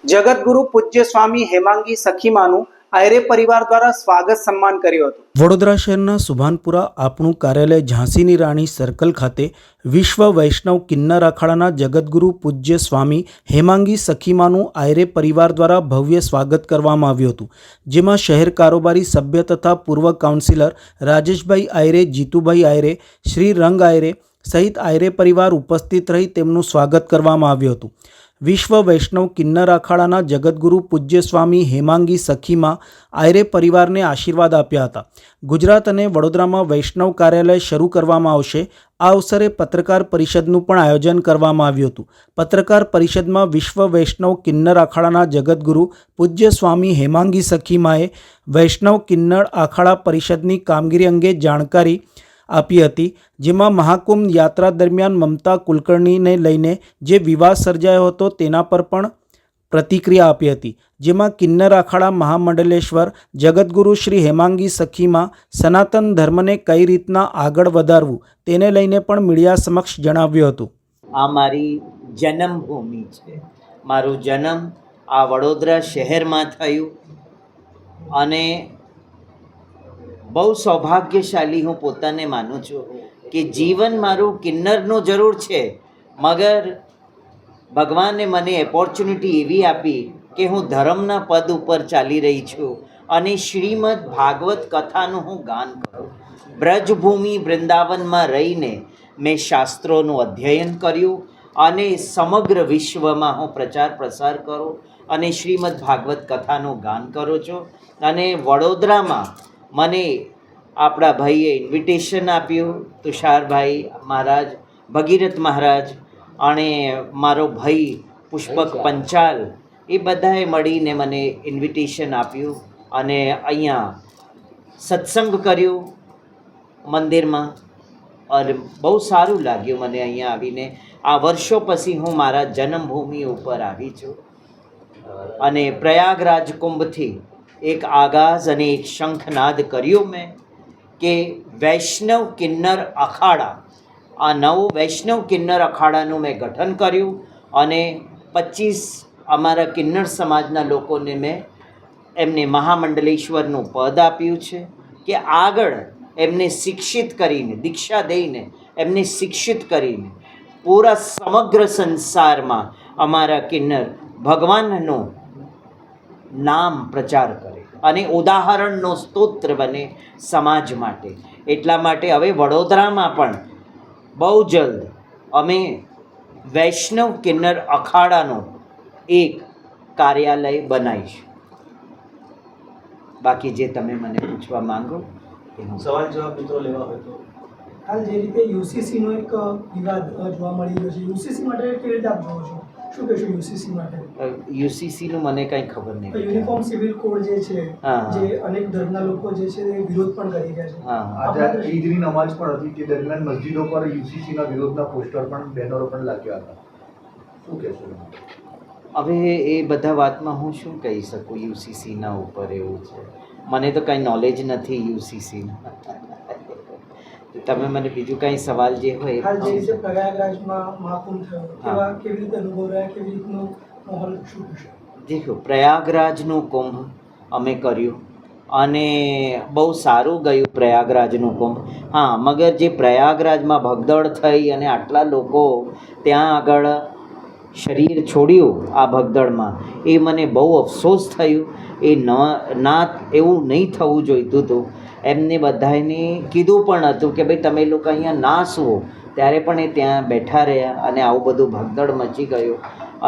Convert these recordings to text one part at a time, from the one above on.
જગતગુરુ પૂજ્ય સ્વામી હેમાંગી સખીમાનું આયરે પરિવાર દ્વારા સ્વાગત સન્માન કર્યું હતું। વડોદરા શહેરના સુભાનપુરા આપણું કાર્યાલય ઝાંસીની રાણી સર્કલ ખાતે વિશ્વ વૈષ્ણવ કિન્નર અખાડાના જગતગુરુ પૂજ્ય સ્વામી હેમાંગી સખીમાનું આયરે પરિવાર દ્વારા ભવ્ય સ્વાગત કરવામાં આવ્યું હતું, જેમાં શહેર કારોબારી સભ્ય તથા પૂર્વ કાઉન્સિલર રાજેશભાઈ આયરે, જીતુભાઈ આયરે, શ્રી રંગ આયરે સહિત આયરે પરિવાર ઉપસ્થિત રહી તેમનું સ્વાગત કરવામાં આવ્યું હતું। વિશ્વ વૈષ્ણવ કિન્નર અખાડાના જગતગુરુ પૂજ્ય સ્વામી હેમાંગી સખીમાં આયરે પરિવારને આશીર્વાદ આપ્યા હતા। ગુજરાત અને વડોદરામાં વૈષ્ણવ કાર્યાલય શરૂ કરવામાં આવશે। આ અવસરે પત્રકાર પરિષદનું પણ આયોજન કરવામાં આવ્યું હતું। પત્રકાર પરિષદમાં વિશ્વ વૈષ્ણવ કિન્નર અખાડાના જગતગુરુ પૂજ્ય સ્વામી હેમાંગી સખીમાએ વૈષ્ણવ કિન્નર અખાડા પરિષદની કામગીરી અંગે જાણકારી આપી હતી, જેમાં મહાકુંભ યાત્રા દરમિયાન મમતા કુલકર્ણીને લઈને જે વિવાદ સર્જાયો હતો તેના પર પણ પ્રતિક્રિયા આપી હતી, જેમાં કિન્નર અખાડા મહામંડલેશ્વર જગતગુરુ શ્રી હેમાંગી સખીમાં સનાતન ધર્મને કઈ રીતના આગળ વધારવું તેને લઈને પણ મીડિયા સમક્ષ જણાવ્યું હતું। આ મારી જન્મભૂમિ છે। મારો જન્મ આ વડોદરા શહેરમાં થયું અને બહુ સૌભાગ્યશાળી હું પોતાને માનું છું કે જીવન મારું કિન્નરનું જરૂર છે, મગર ભગવાને મને ઓપોર્ચ્યુનિટી એવી આપી કે હું ધર્મના પદ ઉપર ચાલી રહી છું અને શ્રીમદ ભાગવત કથાનું હું ગાન કરું। બ્રજભૂમિ વૃંદાવનમાં રહીને મેં શાસ્ત્રોનું અધ્યયન કર્યું અને સમગ્ર વિશ્વમાં હું પ્રચાર પ્રસાર કરું અને શ્રીમદ ભાગવત કથાનું ગાન કરું છું। અને વડોદરામાં મને આપણા ભાઈએ ઇન્વિટેશન આપ્યું, તુષારભાઈ મહારાજ, ભગીરથ મહારાજ અને મારો ભાઈ પુષ્પક પંચાલ, એ બધાએ મળીને મને ઇન્વિટેશન આપ્યું અને અહીંયા સત્સંગ કર્યું મંદિરમાં અને બહુ સારું લાગ્યું મને અહીંયા આવીને। આ વર્ષો પછી હું મારા જન્મભૂમિ ઉપર આવી છું અને પ્રયાગરાજ કુંભથી એક આગાઝ અને એક શંખનાદ કર્યો મેં કે વૈષ્ણવ કિન્નર અખાડા, આ નવું વૈષ્ણવ કિન્નર અખાડાનું મેં ગઠન કર્યું અને 25 અમારા કિન્નર સમાજના લોકોને મેં એમને મહામંડલેશ્વરનું પદ આપ્યું છે કે આગળ એમને શિક્ષિત કરીને, દીક્ષા દઈને એમને શિક્ષિત કરીને પૂરા સમગ્ર સંસારમાં અમારા કિન્નર ભગવાનનું નામ પ્રચાર કરે અને ઉદાહરણનો સ્તોત્ર બને સમાજ માટે। એટલા માટે હવે વડોદરામાં પણ બહુ જલ્દ અમે વૈષ્ણવ કિન્નર અખાડાનું એક કાર્યાલય બનાવીશું। બાકી જે તમે મને પૂછવા માંગો સવાલ જવાબ મિત્રો લેવા હોય તો હાલ જે રીતે યુસીસીનો એક વિવાદ જોવા મળી રહ્યો છે, યુસીસી માટે કેવી રીતે આપ જોવો છો, શું કહેશો યુસીસી માટે? યુસીસીનું મને કાંઈ ખબર નહીં। યુનિફોર્મ સિવિલ કોડ જે છે, જે અનેક ધર્મના લોકો જે છે એ વિરોધ પણ કરી રહ્યા છે। આજે ઈદની નમાજ પણ હતી કે દરમિયાન મસ્જિદો પર યુસીસીના વિરોધના પોસ્ટર પણ, બેનરો પણ લાગ્યા હતા, શું કહેશો? હવે એ બધા વાતમાં હું શું કહી શકું યુસીસીના ઉપર? એવું છે, મને તો કાંઈ નોલેજ નથી યુસીસીના। તમે મને બીજું કાંઈ સવાલ જે હોય। હાલ જે રીતે પ્રયાગરાજમાં મહાકુંભ થયો, એવા કેવી રીતે અનુભવ રહ્યા, કેવી રીતનો માહોલ શું હશે? દેખો, પ્રયાગરાજનું કુંભ અમે કર્યું અને બહુ સારું ગયું પ્રયાગરાજનું કુંભ। હા, મગર જે પ્રયાગરાજમાં ભગદડ થઈ અને આટલા લોકો ત્યાં આગળ શરીર છોડ્યું આ ભગદડમાં, એ મને બહુ અફસોસ થયું। એ ના એવું નહીં થવું જોઈતું હતું। એમને બધાને કીધું પણ હતું કે ભાઈ તમે લોકો અહીંયા ના સુવો, ત્યારે પણ એ ત્યાં બેઠા રહ્યા અને આવું બધું ભગદડ મચી ગયું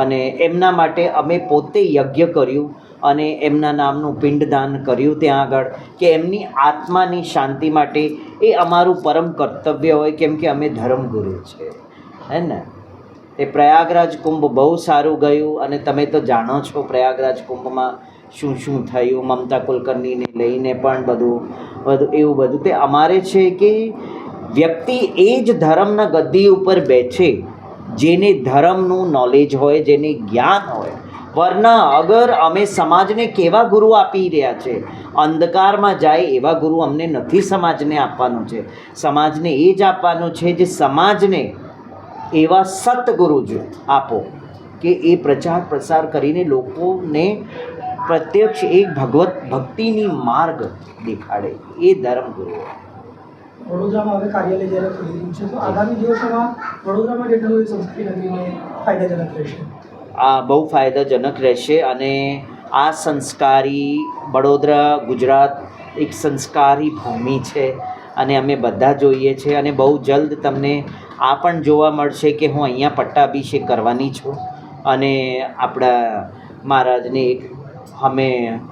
અને એમના માટે અમે પોતે યજ્ઞ કર્યું અને એમના નામનું પિંડદાન કર્યું ત્યાં આગળ કે એમની આત્માની શાંતિ માટે એ અમારું પરમ કર્તવ્ય હોય, કેમ કે અમે ધર્મગુરુ છે, હે ને। એ પ્રયાગરાજ કુંભ બહુ સારું ગયું અને તમે તો જાણો છો પ્રયાગરાજ કુંભમાં શું શું થયું, મમતા કુલકર્ણીને લઈને પણ બધું એવું બધું તે અમારે છે કે વ્યક્તિ એ જ ધર્મના ગદ્દી ઉપર બેઠે જેને ધર્મનું નોલેજ હોય, જેને જ્ઞાન હોય। વરના અગર અમે સમાજને કેવા ગુરુ આપી રહ્યા છે, અંધકારમાં જાય એવા ગુરુ અમને નથી સમાજને આપવાનું છે। સમાજને એ જ આપવાનું છે જે સમાજને એવા સતગુરુ જ આપો કે એ પ્રચાર પ્રસાર કરીને લોકોને પ્રત્યક્ષ એક ભક્તિની માર્ગ દેખાડે, એ ધર્મગુરુ. વડોદરામાં હવે કાર્યાલય જ્યારે ખુલી રહ્યું છે તો આગામી દિવસોમાં વડોદરામાં કેટલું એ સંસ્કૃતિ નગરીને ફાયદાજનક રહેશે? આ બહુ ફાયદાજનક રહેશે અને આ સંસ્કારી વડોદરા ગુજરાત એક સંસ્કારી ભૂમિ છે અને અમે બધા જોઈએ છીએ અને બહુ જલ્દ તમને આ પણ જોવા મળશે કે હું અહીંયા પટ્ટાભિષેક કરવાની છું અને આપણા મહારાજને એક અમે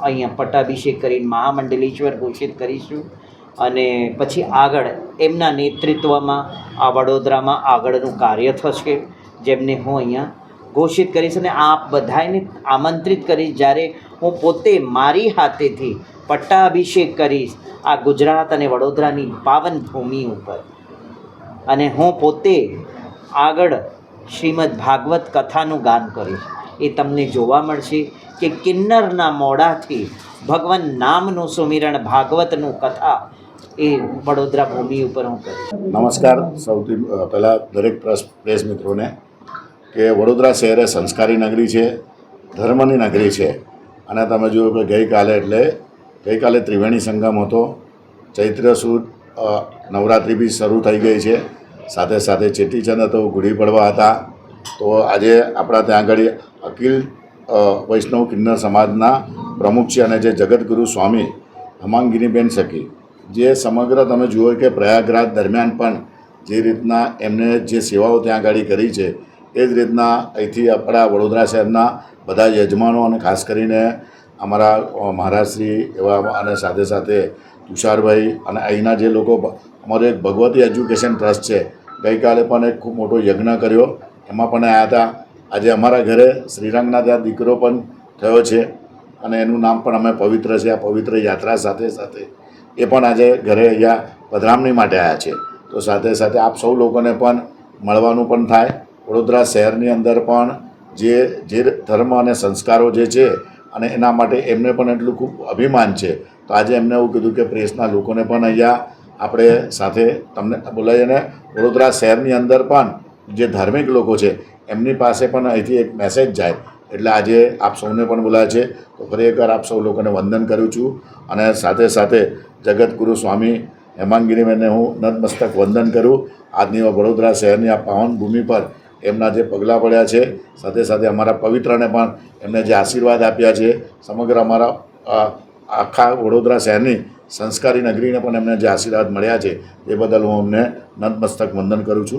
અહીંયા પટ્ટાભિષેક કરીને મહામંડલેશ્વર ઘોષિત કરીશું અને પછી આગળ એમના નેતૃત્વમાં આ વડોદરામાં આગળનું કાર્ય થશે જેમને હું અહીંયા ઘોષિત કરીશ અને આપ બધાને આમંત્રિત કરીશ જ્યારે હું પોતે મારી હાથેથી પટ્ટાભિષેક કરીશ આ ગુજરાત અને વડોદરાની પાવન ભૂમિ ઉપર અને હું પોતે આગળ શ્રીમદ ભાગવત કથાનું ગાન કરીશ. એ તમને જોવા મળશે કે કિન્નરના મોઢાથી ભગવાન નામનું સુમિરણ ભાગવતનું કથા એ વડોદરા ભૂમિ ઉપર હું કરીશ. નમસ્કાર. સૌથી પહેલાં દરેક પ્રેસ મિત્રોને કે વડોદરા શહેર એ સંસ્કારી નગરી છે, ધર્મની નગરી છે અને તમે જોયું કે ગઈકાલે ત્રિવેણી સંગમ હતો, ચૈત્ર સુદ નવરાત્રિ બી શરૂ થઈ ગઈ છે, સાથે સાથે ચેટીચંદ હતો, ગુડી પડવા હતા. તો આજે આપણા ત્યાં આગળ અખિલ વૈષ્ણવ કિન્નર સમાજના પ્રમુખ છે અને જે જગતગુરુ સ્વામી હેમાંગિનીબેન સખી, જે સમગ્ર તમે જુઓ કે પ્રયાગરાજ દરમિયાન પણ જે રીતના એમને જે સેવાઓ ત્યાં આગળ કરી છે એ જ રીતના અહીંથી આપણા વડોદરા શહેરના બધા યજમાનો અને ખાસ કરીને અમારા મહારાજશ્રી એવા અને સાથે સાથે તુષારભાઈ અને અહીંના જે લોકો, અમારો એક ભગવતી એજ્યુકેશન ટ્રસ્ટ છે, ગઈકાલે પણ એક ખૂબ મોટો યજ્ઞ કર્યો, એમાં પણ આવ્યા હતા. આજે અમારા ઘરે શ્રીરંગના ત્યાં દીકરો પણ થયો છે અને એનું નામ પણ અમે પવિત્ર છે. આ પવિત્ર યાત્રા સાથે સાથે એ પણ આજે ઘરે અહીંયા પધરામણી માટે આવ્યા છે. તો સાથે સાથે આપ સૌ લોકોને પણ મળવાનું પણ થાય. વડોદરા શહેરની અંદર પણ જે ધર્મ અને સંસ્કારો જે છે અને એના માટે એમને પણ એટલું ખૂબ અભિમાન છે. તો આજે એમને એવું કીધું કે પ્રેસના લોકોને પણ અહીંયા આપણે સાથે તમને બોલાવીએ અને વડોદરા શહેરની અંદર પણ જે ધાર્મિક લોકો છે એમની પાસે પણ અહીંથી એક મેસેજ જાય, એટલે આજે આપ સૌને પણ બોલાવે છે. તો ફરી એકવાર આપ સૌ લોકોને વંદન કરું છું અને સાથે સાથે જગતગુરુ સ્વામી હેમાંગિનીબેનને હું નતમસ્તક વંદન કરું. આજની વડોદરા શહેરની આ પાવન ભૂમિ પર એમના જે પગલાં પડ્યા છે, સાથે સાથે અમારા પવિત્રને પણ એમને જે આશીર્વાદ આપ્યા છે, સમગ્ર અમારા આખા વડોદરા શહેરની સંસ્કારી નગરીને પણ એમને જે આશીર્વાદ મળ્યા છે એ બદલ હું અમને નતમસ્તક વંદન કરું છું.